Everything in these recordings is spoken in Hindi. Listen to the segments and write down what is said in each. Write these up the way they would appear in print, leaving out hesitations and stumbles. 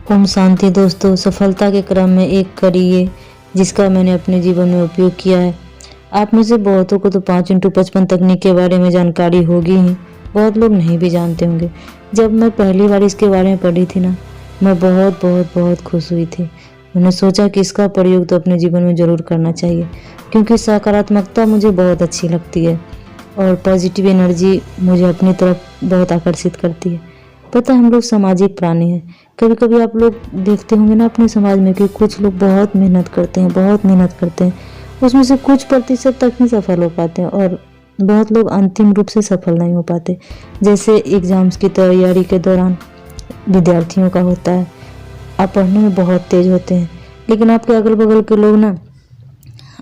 ओम शांति दोस्तों, सफलता के क्रम में एक कड़ी है जिसका मैंने अपने जीवन में उपयोग किया है। आप में से बहुतों को तो 5x55 तकनीक के बारे में जानकारी होगी ही, बहुत लोग नहीं भी जानते होंगे। जब मैं पहली बार इसके बारे में पढ़ी थी ना, मैं बहुत बहुत बहुत खुश हुई थी। मैंने सोचा कि इसका प्रयोग तो अपने जीवन में ज़रूर करना चाहिए, क्योंकि सकारात्मकता मुझे बहुत अच्छी लगती है और पॉजिटिव एनर्जी मुझे अपनी तरफ बहुत आकर्षित करती है। पता है, हम लोग सामाजिक प्राणी हैं। कभी कभी आप लोग देखते होंगे ना अपने समाज में कि कुछ लोग बहुत मेहनत करते हैं, बहुत मेहनत करते हैं, उसमें से कुछ प्रतिशत तक ही सफल हो पाते हैं और बहुत लोग अंतिम रूप से सफल नहीं हो पाते। जैसे एग्जाम्स की तैयारी के दौरान विद्यार्थियों का होता है, आप पढ़ने में बहुत तेज होते हैं, लेकिन आपके अगल बगल के लोग ना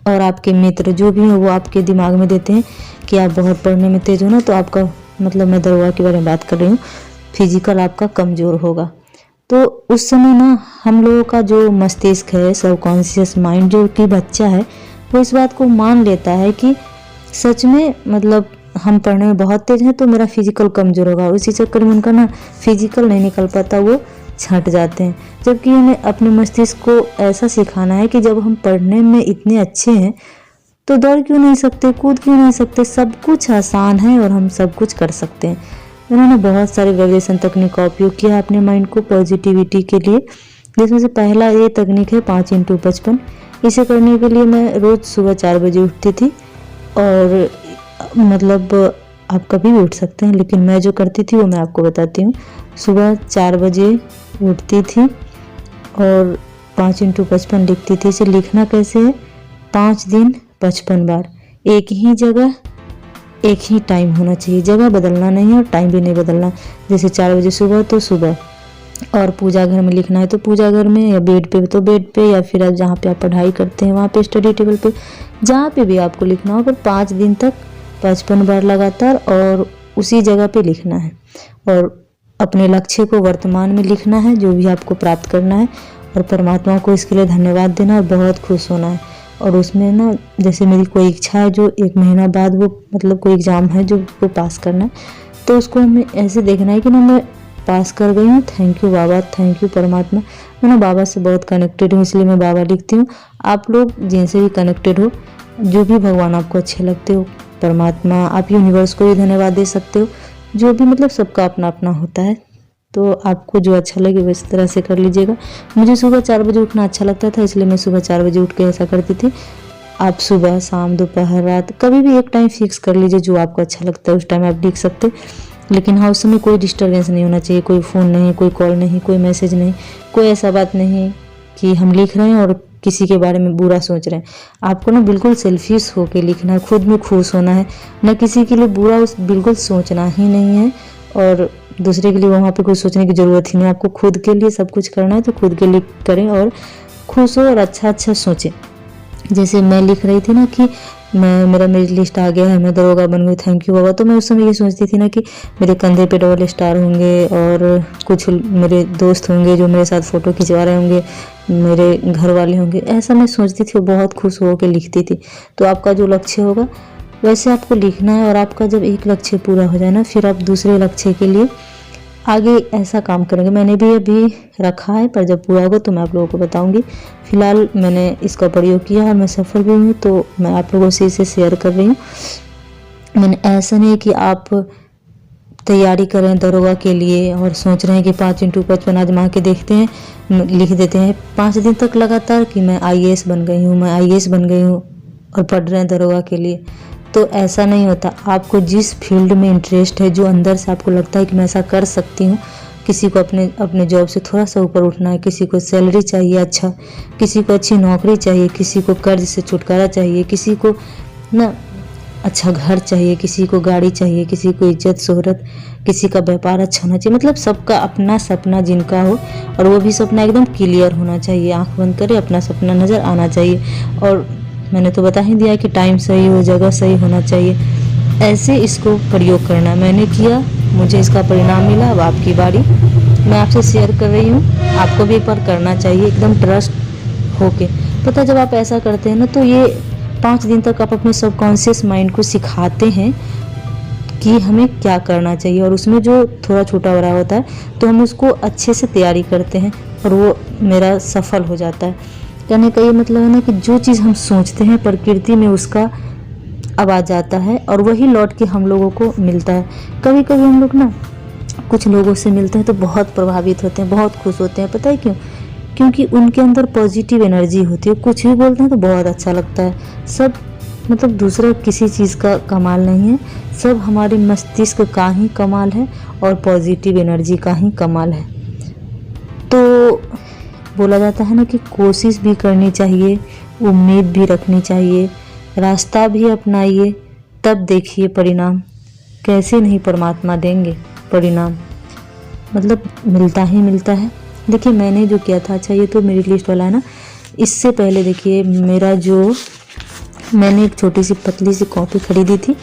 और आपके मित्र जो भी हैं वो आपके दिमाग में देते हैं कि आप बहुत पढ़ने में तेज हो ना, तो आपका मतलब मैं दरोगा के बारे में बात कर रही हूँ, फिजिकल आपका कमज़ोर होगा। तो उस समय ना हम लोगों का जो मस्तिष्क है, सबकॉन्शियस माइंड जो कि बच्चा है, वो इस बात को मान लेता है कि सच में मतलब हम पढ़ने में बहुत तेज हैं तो मेरा फिजिकल कमज़ोर होगा। उसी चक्कर में उनका ना फिजिकल नहीं निकल पाता, वो छट जाते हैं। जबकि हमें अपने मस्तिष्क को ऐसा सिखाना है कि जब हम पढ़ने में इतने अच्छे हैं तो दौड़ क्यों नहीं सकते, कूद क्यों नहीं सकते, सब कुछ आसान है और हम सब कुछ कर सकते हैं। उन्होंने बहुत सारे वाइब्रेशन तकनीक का उपयोग किया अपने माइंड को पॉजिटिविटी के लिए, जिसमें से पहला ये तकनीक है 5x55। इसे करने के लिए मैं रोज़ सुबह 4 बजे उठती थी और मतलब आप कभी भी उठ सकते हैं, लेकिन मैं जो करती थी वो मैं आपको बताती हूँ। सुबह 4 बजे उठती थी और 5x55 लिखती थी। इसे लिखना कैसे है? 5 दिन 55 बार, एक ही जगह एक ही टाइम होना चाहिए, जगह बदलना नहीं है और टाइम भी नहीं बदलना। जैसे 4 बजे सुबह तो सुबह, और पूजा घर में लिखना है तो पूजा घर में, या बेड पे तो बेड पे, या फिर आप जहाँ पे आप पढ़ाई करते हैं वहाँ पे स्टडी टेबल पे, जहाँ पे भी आपको लिखना हो, पर 5 दिन तक 55 बार लगातार और उसी जगह पे लिखना है। और अपने लक्ष्य को वर्तमान में लिखना है, जो भी आपको प्राप्त करना है, और परमात्मा को इसके लिए धन्यवाद देना और बहुत खुश होना है। और उसमें ना जैसे मेरी कोई इच्छा है जो 1 महीना बाद वो मतलब कोई एग्ज़ाम है जो वो पास करना है, तो उसको हमें ऐसे देखना है कि ना मैं पास कर गई हूँ, thank you Baba, thank you परमात्मा। मैं ना बाबा से बहुत कनेक्टेड हूँ, इसलिए मैं बाबा लिखती हूँ। आप लोग जिनसे भी कनेक्टेड हो, जो भी भगवान आपको अच्छे लगते हो, परमात्मा, आप यूनिवर्स को भी धन्यवाद दे सकते हो, जो भी मतलब सबका अपना अपना होता है, तो आपको जो अच्छा लगे वो इस तरह से कर लीजिएगा। मुझे सुबह 4 बजे उठना अच्छा लगता था, इसलिए मैं सुबह 4 बजे उठ के ऐसा करती थी। आप सुबह, शाम, दोपहर, रात कभी भी एक टाइम फिक्स कर लीजिए जो आपको अच्छा लगता है, उस टाइम आप लिख सकते। लेकिन हाँ, उस समय कोई डिस्टर्बेंस नहीं होना चाहिए, कोई फ़ोन नहीं, कोई कॉल नहीं, कोई मैसेज नहीं, कोई ऐसा बात नहीं कि हम लिख रहे हैं और किसी के बारे में बुरा सोच रहे हैं। आपको ना बिल्कुल सेल्फिश होके लिखना है, खुद में खुश होना है, ना किसी के लिए बुरा बिल्कुल सोचना ही नहीं है, और दूसरे के लिए वहाँ पे कुछ सोचने की ज़रूरत ही नहीं। आपको खुद के लिए सब कुछ करना है तो खुद के लिए करें और खुश हो और अच्छा अच्छा सोचें। जैसे मैं लिख रही थी ना कि मेरा मेरिट लिस्ट आ गया है, मैं दरोगा बन गई, थैंक यू बाबा, तो मैं उस समय ये सोचती थी ना कि मेरे कंधे पे डबल स्टार होंगे और कुछ मेरे दोस्त होंगे जो मेरे साथ फ़ोटो खिंचवा रहे होंगे, मेरे घर वाले होंगे, ऐसा मैं सोचती थी और बहुत खुश हो के लिखती थी। तो आपका जो लक्ष्य होगा वैसे आपको लिखना है, और आपका जब एक लक्ष्य पूरा हो जाए ना, फिर आप दूसरे लक्ष्य के लिए आगे ऐसा काम करेंगे। मैंने भी अभी रखा है, पर जब पूरा होगा तो मैं आप लोगों को बताऊंगी। फिलहाल मैंने इसका प्रयोग किया और मैं सफल भी हूँ, तो मैं आप लोगों से इसे शेयर कर रही हूँ। मैंने ऐसा नहीं कि आप तैयारी कर रहे हैं दरोगा के लिए और सोच रहे हैं कि 5x55 आजमा के देखते हैं, लिख देते हैं 5 दिन तक लगातार कि मैं IAS बन गई हूँ, मैं IAS बन गई हूँ, और पढ़ रहे हैं दरोगा के लिए। तो ऐसा नहीं होता। आपको जिस फील्ड में इंटरेस्ट है, जो अंदर से आपको लगता है कि मैं ऐसा कर सकती हूँ, किसी को अपने जॉब से थोड़ा सा ऊपर उठना है, किसी को सैलरी चाहिए अच्छा, किसी को अच्छी नौकरी चाहिए, किसी को कर्ज से छुटकारा चाहिए, किसी को ना अच्छा घर चाहिए, किसी को गाड़ी चाहिए, किसी को इज्जत शोहरत, किसी का व्यापार अच्छा होना चाहिए। मतलब सबका अपना सपना जिनका हो, और वो भी सपना एकदम क्लियर होना चाहिए, आंख बंद करे अपना सपना नज़र आना चाहिए। और मैंने तो बता ही दिया कि टाइम सही हो, जगह सही होना चाहिए, ऐसे इसको प्रयोग करना। मैंने किया, मुझे इसका परिणाम मिला, अब आपकी बारी। मैं आपसे शेयर कर रही हूँ, आपको भी एक बार करना चाहिए एकदम ट्रस्ट होके। पता जब आप ऐसा करते हैं ना, तो ये 5 दिन तक आप अपने सबकॉन्शियस माइंड को सिखाते हैं कि हमें क्या करना चाहिए, और उसमें जो थोड़ा छोटा बड़ा होता है तो हम उसको अच्छे से तैयारी करते हैं और वो मेरा सफल हो जाता है। कहने का ये मतलब है ना कि जो चीज़ हम सोचते हैं प्रकृति में उसका आवाज़ आता है और वही लौट के हम लोगों को मिलता है। कभी कभी हम लोग ना कुछ लोगों से मिलते हैं तो बहुत प्रभावित होते हैं, बहुत खुश होते हैं। पता है क्यों? क्योंकि उनके अंदर पॉजिटिव एनर्जी होती है। कुछ भी बोलते हैं तो बहुत अच्छा लगता है। सब मतलब दूसरा किसी चीज़ का कमाल नहीं है, सब हमारे मस्तिष्क का ही कमाल है और पॉजिटिव एनर्जी का ही कमाल है। तो बोला जाता है ना कि कोशिश भी करनी चाहिए, उम्मीद भी रखनी चाहिए, रास्ता भी अपनाइए, तब देखिए परिणाम। कैसे नहीं परमात्मा देंगे परिणाम, मतलब मिलता ही मिलता है। देखिए मैंने जो किया था, अच्छा ये तो मेरी लिस्ट वाला है ना, इससे पहले देखिए मेरा जो मैंने एक छोटी सी पतली सी कॉपी खरीदी थी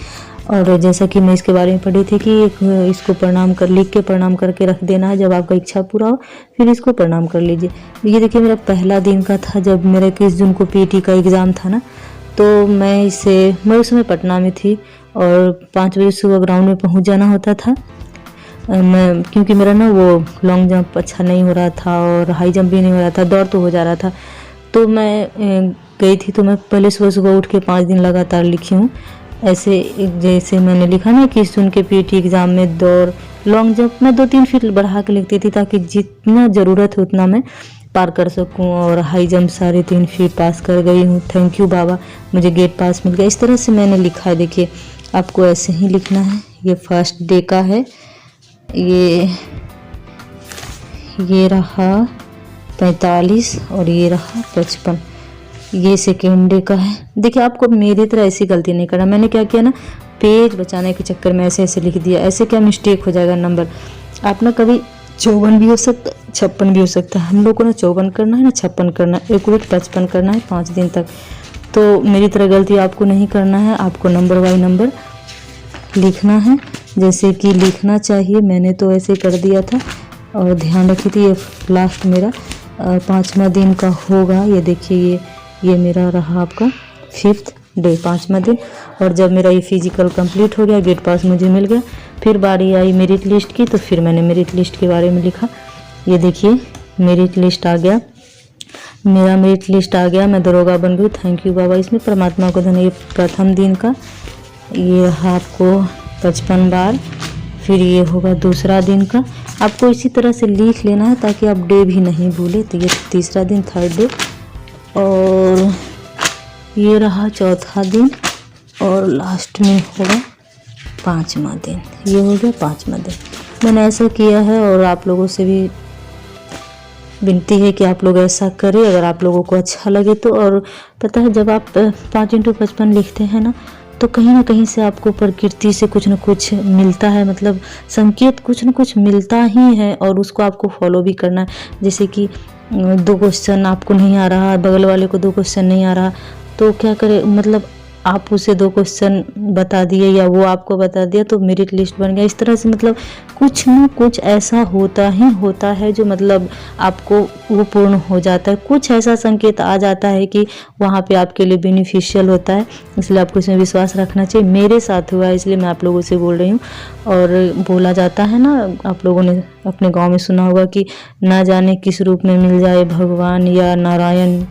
और जैसा कि मैं इसके बारे में पढ़ी थी कि इसको प्रणाम कर लिख के प्रणाम करके रख देना है, जब आपका इच्छा पूरा हो फिर इसको प्रणाम कर लीजिए। ये देखिए मेरा पहला दिन का था जब मेरा 21 जून को पीटी का एग्ज़ाम था ना, तो मैं उस समय पटना में थी और 5 बजे सुबह ग्राउंड में पहुंच जाना होता था। मैं क्योंकि मेरा ना वो लॉन्ग जंप अच्छा नहीं हो रहा था और हाई जंप भी नहीं हो रहा था, दौड़ तो हो जा रहा था। तो मैं गई थी तो मैं पहले सुबह सुबह उठ के 5 दिन लगातार लिखी हूँ। ऐसे जैसे मैंने लिखा ना कि सुन के पीटी एग्ज़ाम में दौड़, लॉन्ग जंप मैं 2-3 फीट बढ़ा के लिखती थी ताकि जितना ज़रूरत है उतना मैं पार कर सकूं, और हाई जंप 3.5 फीट पास कर गई हूँ। थैंक यू बाबा, मुझे गेट पास मिल गया। इस तरह से मैंने लिखा है। देखिए आपको ऐसे ही लिखना है। ये फर्स्ट डे का है, ये रहा 45 और ये रहा 55। ये सेकेंड डे का है। देखिए आपको मेरी तरह ऐसी गलती नहीं करना। मैंने क्या किया ना, पेज बचाने के चक्कर में ऐसे ऐसे लिख दिया, ऐसे क्या मिस्टेक हो जाएगा नंबर। आप ना कभी 54 भी हो सकता, 56 भी हो सकता है। हम लोग को ना 54 करना है ना 56 करना है, एक्यूरेट 55 करना है 5 दिन तक। तो मेरी तरह गलती आपको नहीं करना है, आपको नंबर बाई नंबर लिखना है जैसे कि लिखना चाहिए। मैंने तो ऐसे कर दिया था और ध्यान रखी थी। ये लास्ट मेरा 5वां दिन का होगा। ये देखिए ये मेरा रहा आपका 5th डे, 5वां दिन। और जब मेरा ये फिजिकल कंप्लीट हो गया, गेट पास मुझे मिल गया, फिर बारी आई मेरिट लिस्ट की, तो फिर मैंने मेरिट लिस्ट के बारे में लिखा। ये देखिए मेरिट लिस्ट आ गया, मेरा मेरिट लिस्ट आ गया, मैं दरोगा बन गई। थैंक यू बाबा, इसमें परमात्मा को धन्यवाद। ये प्रथम दिन का, ये रहा आपको 55 बार। फिर ये होगा दूसरा दिन का। आपको इसी तरह से लिख लेना है ताकि आप डे भी नहीं भूले। तो ये तीसरा दिन, 3rd डे, और ये रहा 4था दिन, और लास्ट में होगा 5वां दिन। ये हो गया 5वां दिन। मैंने ऐसा किया है और आप लोगों से भी विनती है कि आप लोग ऐसा करें अगर आप लोगों को अच्छा लगे तो। और पता है जब आप 5x55 लिखते हैं ना, तो कहीं ना कहीं से आपको प्रकृति से कुछ न कुछ मिलता है, मतलब संकेत कुछ न कुछ मिलता ही है और उसको आपको फॉलो भी करना है। जैसे कि 2 क्वेश्चन आपको नहीं आ रहा, बगल वाले को 2 क्वेश्चन नहीं आ रहा, तो क्या करे, मतलब आप उसे 2 क्वेश्चन बता दिए या वो आपको बता दिया तो मेरिट लिस्ट बन गया। इस तरह से मतलब कुछ न कुछ ऐसा होता ही होता है जो मतलब आपको वो पूर्ण हो जाता है। कुछ ऐसा संकेत आ जाता है कि वहाँ पे आपके लिए बेनिफिशियल होता है, इसलिए आपको इसमें विश्वास रखना चाहिए। मेरे साथ हुआ है इसलिए मैं आप लोगों से बोल रही हूँ। और बोला जाता है ना, आप लोगों ने अपने गाँव में सुना होगा कि ना जाने किस रूप में मिल जाए भगवान या नारायण,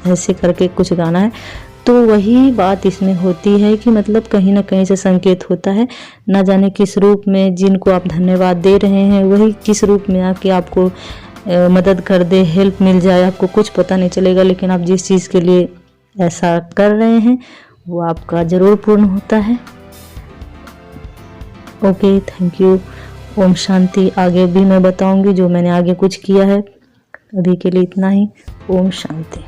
ऐसे करके कुछ गाना है। तो वही बात इसमें होती है कि मतलब कहीं ना कहीं से संकेत होता है, ना जाने किस रूप में जिनको आप धन्यवाद दे रहे हैं वही किस रूप में आके आपको मदद कर दे, हेल्प मिल जाए। आपको कुछ पता नहीं चलेगा, लेकिन आप जिस चीज़ के लिए ऐसा कर रहे हैं वो आपका ज़रूर पूर्ण होता है। Okay, thank you. ओम शांति। आगे भी मैं बताऊंगी जो मैंने आगे कुछ किया है। अभी के लिए इतना ही। ओम शांति।